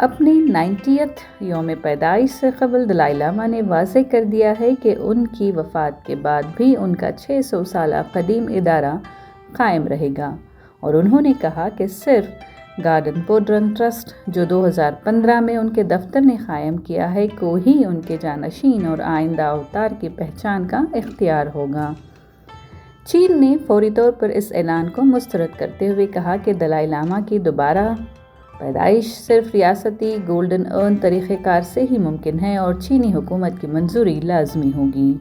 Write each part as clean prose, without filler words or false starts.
اپنی 90th یوم پیدائش سے قبل دلائی لاما نے واضح کر دیا ہے کہ ان کی وفات کے بعد بھی ان کا 600 سالہ قدیم ادارہ قائم رہے گا، اور انہوں نے کہا کہ صرف گارڈن پوڈرنگ ٹرسٹ جو 2015 میں ان کے دفتر نے قائم کیا ہے کو ہی ان کے جانشین اور آئندہ اوتار کی پہچان کا اختیار ہوگا۔ چین نے فوری طور پر اس اعلان کو مسترد کرتے ہوئے کہا کہ دلائی لاما کی دوبارہ پیدائش صرف ریاستی گولڈن ارن طریقہ کار سے ہی ممکن ہے اور چینی حکومت کی منظوری لازمی ہوگی۔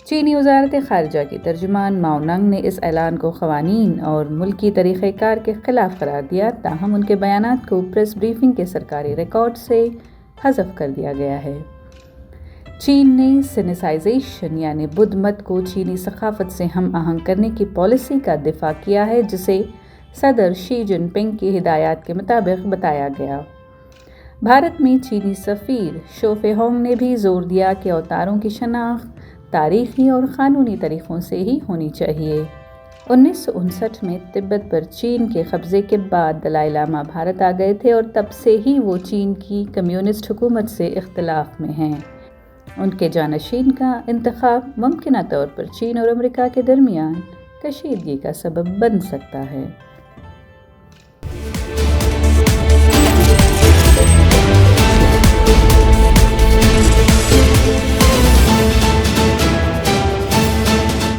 چینی وزارت خارجہ کی ترجمان ماؤ ننگ نے اس اعلان کو قوانین اور ملکی طریقہ کار کے خلاف قرار دیا، تاہم ان کے بیانات کو پریس بریفنگ کے سرکاری ریکارڈ سے حذف کر دیا گیا ہے۔ چین نے سینیسائزیشن یعنی بدھ مت کو چینی ثقافت سے ہم آہنگ کرنے کی پالیسی کا دفاع کیا ہے، جسے صدر شی جن پنگ کی ہدایات کے مطابق بتایا گیا۔ بھارت میں چینی سفیر شو فے ہونگ نے بھی زور دیا کہ اوتاروں کی شناخت تاریخی اور قانونی طریقوں سے ہی ہونی چاہیے۔ 1959 میں تبت پر چین کے قبضے کے بعد دلائی لاما بھارت آ گئے تھے اور تب سے ہی وہ چین کی کمیونسٹ حکومت سے اختلاف میں ہیں۔ ان کے جانشین کا انتخاب ممکنہ طور پر چین اور امریکہ کے درمیان کشیدگی کا سبب بن سکتا ہے۔